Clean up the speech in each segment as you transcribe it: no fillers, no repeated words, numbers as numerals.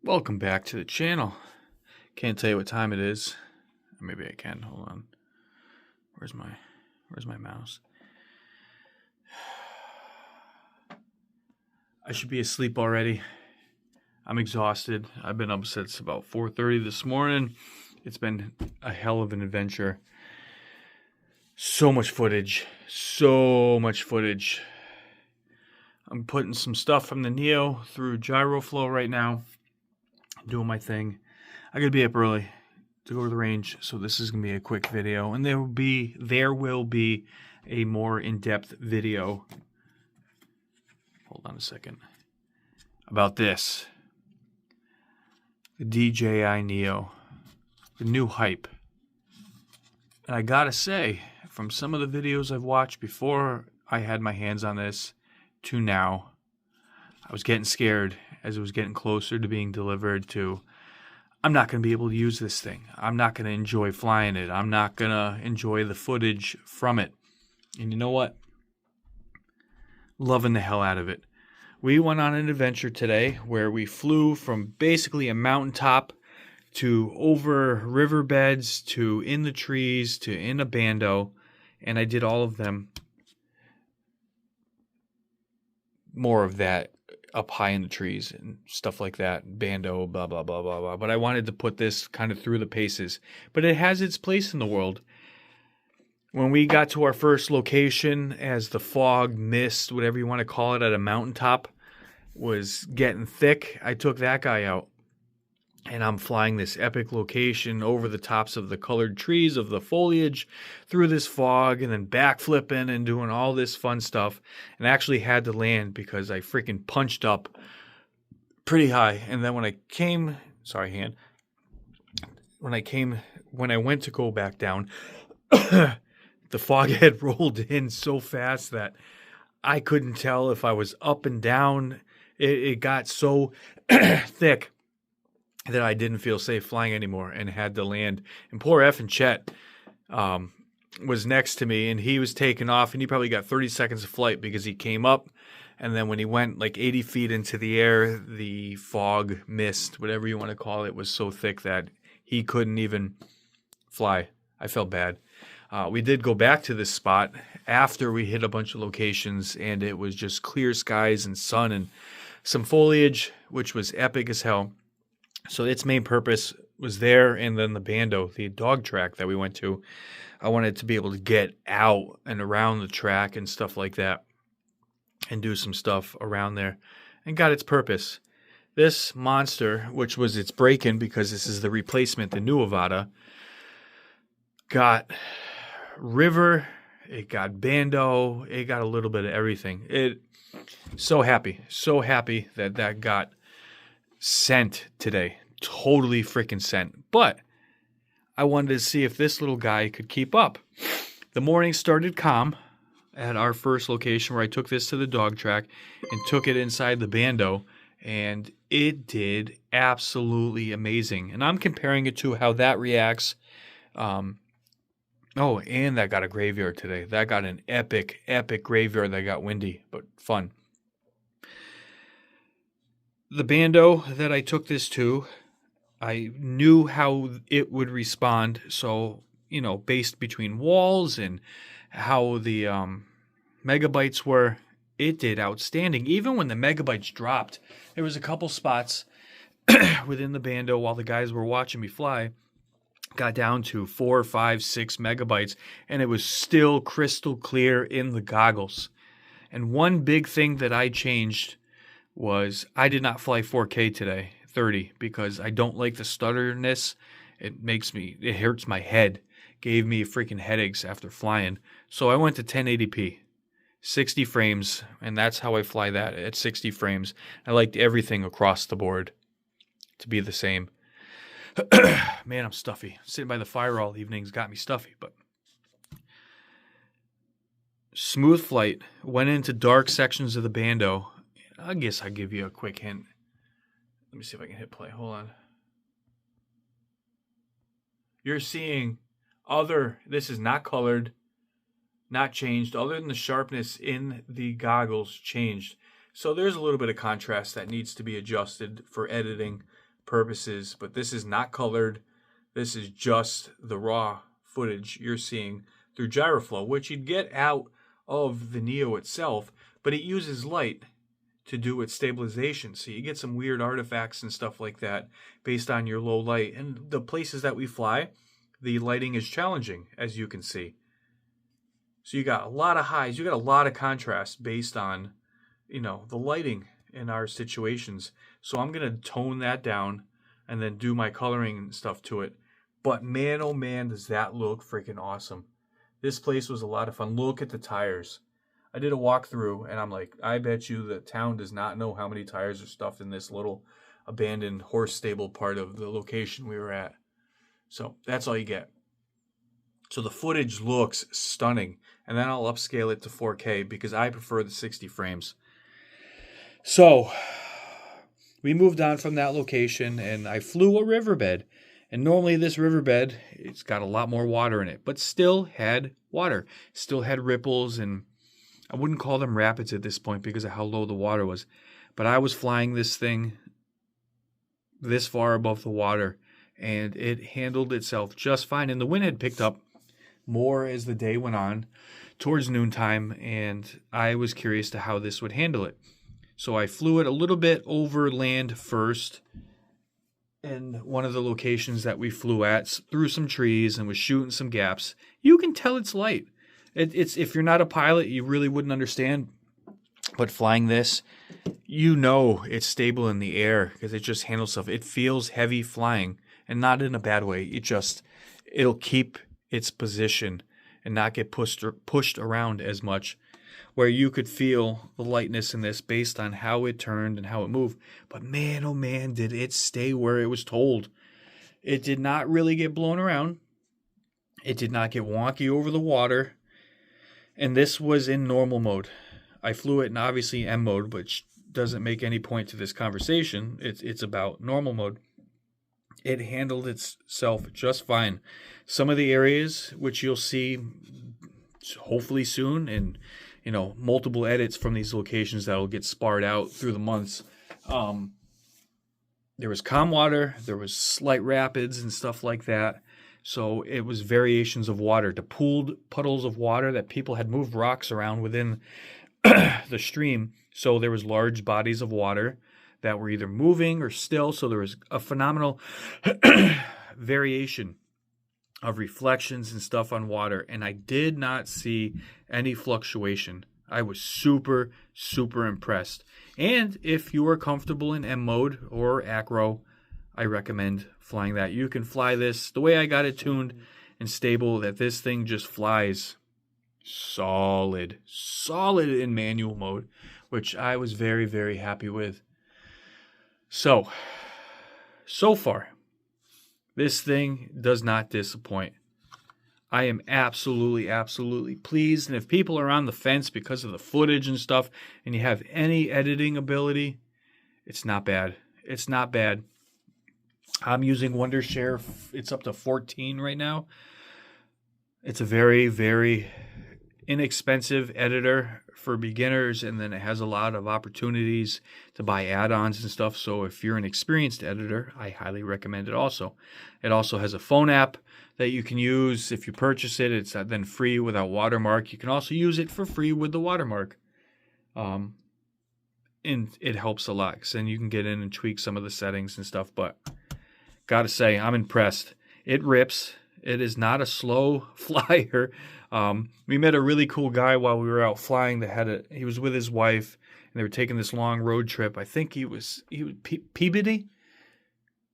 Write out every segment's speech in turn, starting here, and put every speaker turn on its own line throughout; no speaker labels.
Welcome back to the channel. Can't tell you what time it is. Or maybe I can. Hold on. Where's my mouse? I should be asleep already. I'm exhausted. I've been up since about 4:30 this morning. It's been a hell of an adventure. So much footage. I'm putting some stuff from the Neo through GyroFlow right now. Doing my thing. I gotta be up early to go to the range, so this is gonna be a quick video, and there will be a more in-depth video. Hold on a second. About this. The DJI Neo. The new hype. And I gotta say, from some of the videos I've watched before I had my hands on this to now, I was getting scared as it was getting closer to being delivered to, I'm not going to be able to use this thing. I'm not going to enjoy flying it. I'm not going to enjoy the footage from it. And you know what? Loving the hell out of it. We went on an adventure today where we flew from basically a mountaintop to over riverbeds to in the trees to in a bando. And I did all of them. More of that up high in the trees and stuff like that, bando, blah, blah, blah, blah, blah. But I wanted to put this kind of through the paces. But it has its place in the world. When we got to our first location, as the fog, mist, whatever you want to call it, at a mountaintop was getting thick, I took that guy out. And I'm flying this epic location over the tops of the colored trees of the foliage through this fog and then backflipping and doing all this fun stuff. And I actually had to land because I freaking punched up pretty high. And then when I came, when I went to go back down, the fog had rolled in so fast that I couldn't tell if I was up and down. It got so thick that I didn't feel safe flying anymore and had to land. And poor effing Chet was next to me, and he was taking off, and he probably got 30 seconds of flight because he came up, and then when he went like 80 feet into the air, the fog, mist, whatever you want to call it, was so thick that he couldn't even fly. I felt bad. We did go back to this spot after we hit a bunch of locations, and it was just clear skies and sun and some foliage, which was epic as hell. So its main purpose was there, and then the bando, the dog track that we went to, I wanted to be able to get out and around the track and stuff like that and do some stuff around there, and got its purpose. This monster, which was its break-in because this is the replacement, the new Avata, got river, it got bando, it got a little bit of everything. So happy that got sent today. Totally freaking sent. But I wanted to see if this little guy could keep up. The morning started calm at our first location where I took this to the dog track and took it inside the bando, and it did absolutely amazing. And I'm comparing it to how that reacts. And that got a graveyard today. That got an epic graveyard that got windy, but fun. The bando that I took this to, I knew how it would respond. So, based between walls and how the megabytes were, it did outstanding. Even when the megabytes dropped, there was a couple spots within the bando while the guys were watching me fly, got down to 4, 5, 6 megabytes, and it was still crystal clear in the goggles. And one big thing that I changed was I did not fly 4K today, 30, because I don't like the stutterness. It hurts my head. Gave me freaking headaches after flying. So I went to 1080p, 60 frames, and that's how I fly that at 60 frames. I liked everything across the board to be the same. Man, I'm stuffy. Sitting by the fire all evening's got me stuffy, but smooth flight. Went into dark sections of the bando. I guess I'll give you a quick hint. Let me see if I can hit play. Hold on. You're seeing this is not colored, not changed, other than the sharpness in the goggles changed. So there's a little bit of contrast that needs to be adjusted for editing. purposes, but this is not colored. This is just the raw footage you're seeing through gyroflow, which you'd get out of the Neo itself, but it uses light to do its stabilization. So you get some weird artifacts and stuff like that based on your low light. And the places that we fly, the lighting is challenging, as you can see. So you got a lot of highs, you got a lot of contrast based on, the lighting in our situations. So I'm going to tone that down and then do my coloring and stuff to it. But man, oh man, does that look freaking awesome. This place was a lot of fun. Look at the tires. I did a walkthrough, and I'm like, I bet you the town does not know how many tires are stuffed in this little abandoned horse stable part of the location we were at. So that's all you get. So the footage looks stunning, and then I'll upscale it to 4K because I prefer the 60 frames. So we moved on from that location, and I flew a riverbed. And normally this riverbed, it's got a lot more water in it, but still had water, still had ripples, and I wouldn't call them rapids at this point because of how low the water was. But I was flying this thing this far above the water, and it handled itself just fine. And the wind had picked up more as the day went on towards noontime, and I was curious to how this would handle it. So I flew it a little bit over land first, and one of the locations that we flew at through some trees and was shooting some gaps. You can tell it's light. It's if you're not a pilot, you really wouldn't understand. But flying this, it's stable in the air because it just handles stuff. It feels heavy flying, and not in a bad way. It'll keep its position and not get pushed around as much, where you could feel the lightness in this based on how it turned and how it moved. But man, oh man, did it stay where it was told. It did not really get blown around. It did not get wonky over the water. And this was in normal mode. I flew it in obviously M mode, which doesn't make any point to this conversation. It's about normal mode. It handled itself just fine. Some of the areas, which you'll see hopefully soon, and multiple edits from these locations that'll get sparred out through the months. There was calm water, there was slight rapids and stuff like that. So it was variations of water to pooled puddles of water that people had moved rocks around within the stream. So there was large bodies of water that were either moving or still. So there was a phenomenal variation of reflections and stuff on water. And I did not see any fluctuation. I was super, super impressed. And if you are comfortable in M mode or acro, I recommend flying that. You can fly this the way I got it tuned and stable, that this thing just flies solid in manual mode, which I was very, very happy with. So far, this thing does not disappoint. I am absolutely, absolutely pleased. And if people are on the fence because of the footage and stuff, and you have any editing ability, it's not bad. It's not bad. I'm using Wondershare. It's up to 14 right now. It's a very, very inexpensive editor for beginners, and then it has a lot of opportunities to buy add-ons and stuff. So if you're an experienced editor, I highly recommend it also. It also has a phone app that you can use. If you purchase it, it's then free without watermark. You can also use it for free with the watermark. And it helps a lot, because then you can get in and tweak some of the settings and stuff. But gotta say, I'm impressed. It rips. It is not a slow flyer. We met a really cool guy while we were out flying he was with his wife, and they were taking this long road trip. I think he was Peabody,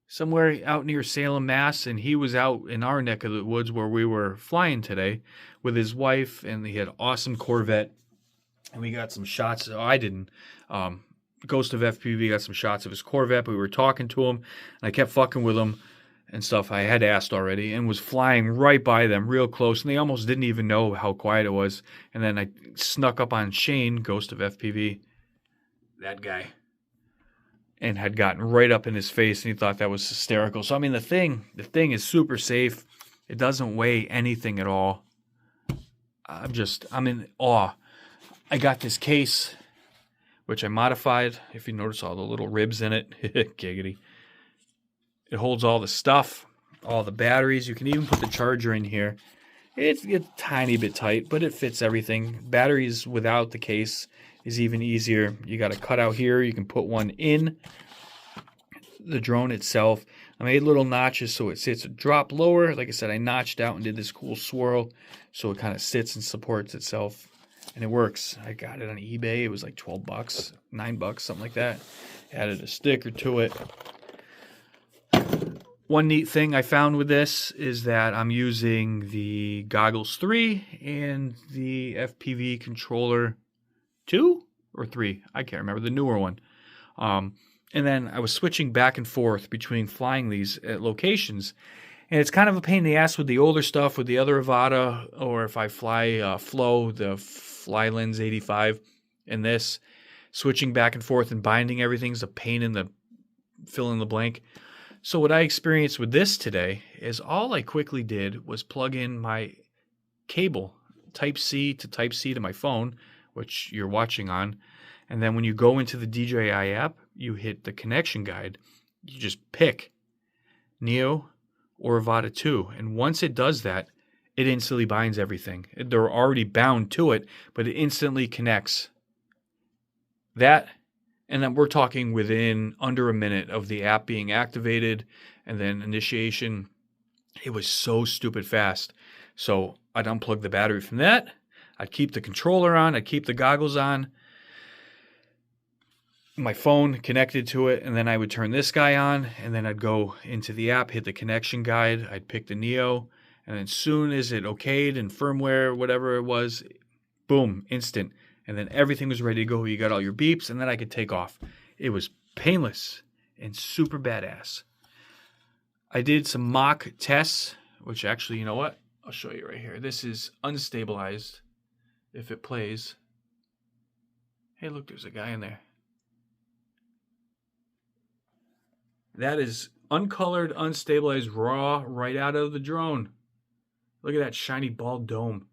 somewhere out near Salem, Mass, and he was out in our neck of the woods where we were flying today with his wife, and he had an awesome Corvette, and we got some shots. I didn't. Ghost of FPV got some shots of his Corvette. But we were talking to him, and I kept fucking with him and stuff. I had asked already, and was flying right by them real close, and they almost didn't even know how quiet it was. And then I snuck up on Shane, Ghost of FPV, that guy, and had gotten right up in his face, and he thought that was hysterical. So I mean, the thing is super safe. It doesn't weigh anything at all. I'm in awe. I got this case, which I modified. If you notice all the little ribs in it, giggity. It holds all the stuff, all the batteries. You can even put the charger in here. It's a tiny bit tight, but it fits everything. Batteries without the case is even easier. You got a cutout here. You can put one in the drone itself. I made little notches so it sits a drop lower. Like I said, I notched out and did this cool swirl so it kind of sits and supports itself. And it works. I got it on eBay. It was like 12 bucks, 9 bucks, something like that. Added a sticker to it. One neat thing I found with this is that I'm using the Goggles 3 and the FPV controller 2 or 3. I can't remember, the newer one. And then I was switching back and forth between flying these at locations. And it's kind of a pain in the ass with the older stuff, with the other Avata, or if I fly Flow, the Flylens 85, and this. Switching back and forth and binding everything is a pain in the fill in the blank. So what I experienced with this today is all I quickly did was plug in my cable, Type-C to my phone, which you're watching on. And then when you go into the DJI app, you hit the connection guide. You just pick Neo or Avata 2. And once it does that, it instantly binds everything. They're already bound to it, but it instantly connects. That, and then we're talking within under a minute of the app being activated and then initiation. It was so stupid fast. So I'd unplug the battery from that. I'd keep the controller on. I'd keep the goggles on. My phone connected to it, and then I would turn this guy on, and then I'd go into the app, hit the connection guide. I'd pick the Neo, and as soon as it okayed and firmware, whatever it was, boom, instant. And then everything was ready to go. You got all your beeps, and then I could take off. It was painless and super badass. I did some mock tests, which actually, you know what? I'll show you right here. This is unstabilized if it plays. Hey, look, there's a guy in there. That is uncolored, unstabilized, raw, right out of the drone. Look at that shiny bald dome.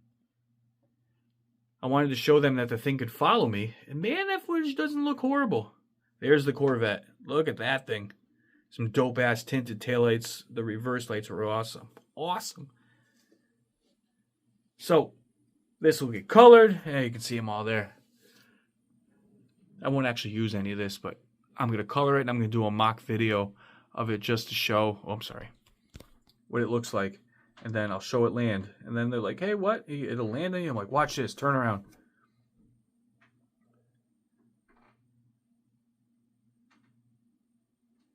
I wanted to show them that the thing could follow me. And man, that footage doesn't look horrible. There's the Corvette. Look at that thing. Some dope-ass tinted taillights. The reverse lights were awesome. Awesome. So, this will get colored. Yeah, you can see them all there. I won't actually use any of this, but I'm going to color it, and I'm going to do a mock video of it just to show, what it looks like. And then I'll show it land. And then they're like, hey, what? It'll land on you? I'm like, watch this. Turn around.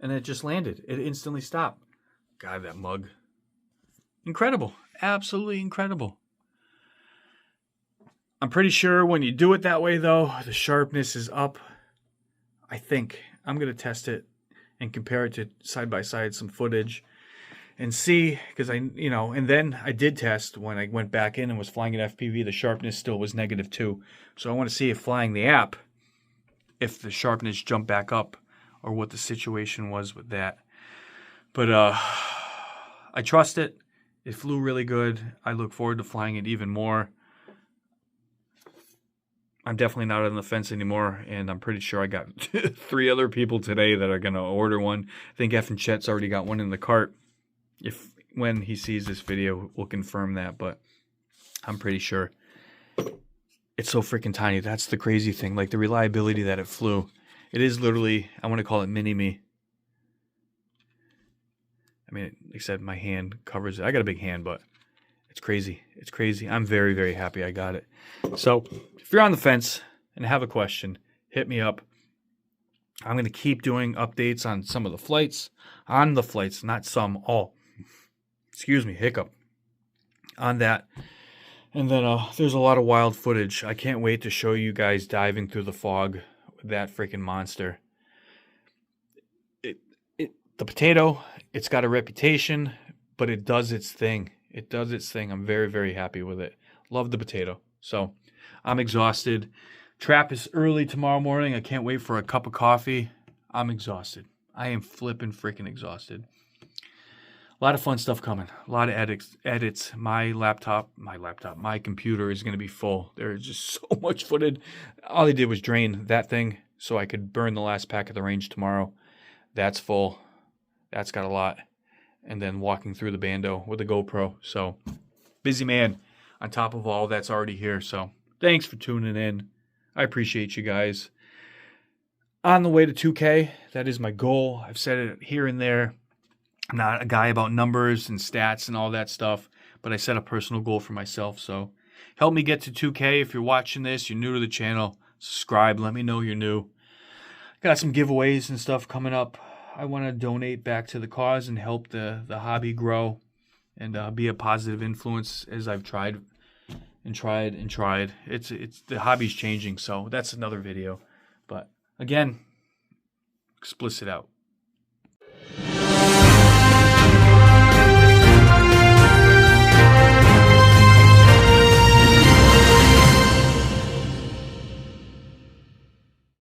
And it just landed. It instantly stopped. God, that mug. Incredible. Absolutely incredible. I'm pretty sure when you do it that way, though, the sharpness is up. I think. I'm going to test it and compare it to side-by-side some footage. And see, because and then I did test when I went back in and was flying at FPV, the sharpness still was -2. So I want to see if flying the app, if the sharpness jumped back up or what the situation was with that. But I trust it. It flew really good. I look forward to flying it even more. I'm definitely not on the fence anymore, and I'm pretty sure I got 3 other people today that are going to order one. I think F and Chet's already got one in the cart. When he sees this video, we'll confirm that, but I'm pretty sure. It's so freaking tiny. That's the crazy thing. Like the reliability that it flew. It is literally, I want to call it mini-me. I mean, like I said, my hand covers it. I got a big hand, but it's crazy. It's crazy. I'm very, very happy I got it. So if you're on the fence and have a question, hit me up. I'm going to keep doing updates on some of the flights. On the flights, not some, all. Excuse me, hiccup. On that. And then there's a lot of wild footage. I can't wait to show you guys diving through the fog with that freaking monster. The Potato, it's got a reputation, but it does its thing. It does its thing. I'm very, very happy with it. Love the Potato. So I'm exhausted. Trap is early tomorrow morning. I can't wait for a cup of coffee. I'm exhausted. I am flipping freaking exhausted. A lot of fun stuff coming. A lot of edits. My computer is going to be full. There's just so much footage. All I did was drain that thing so I could burn the last pack at the range tomorrow. That's full. That's got a lot. And then walking through the bando with the GoPro. So busy man on top of all that's already here. So thanks for tuning in. I appreciate you guys. On the way to 2K, that is my goal. I've said it here and there. I'm not a guy about numbers and stats and all that stuff, but I set a personal goal for myself. So help me get to 2K. If you're watching this, you're new to the channel, subscribe. Let me know you're new. Got some giveaways and stuff coming up. I want to donate back to the cause and help the hobby grow and be a positive influence as I've tried. It's the hobby's changing, so that's another video. But again, explicit out.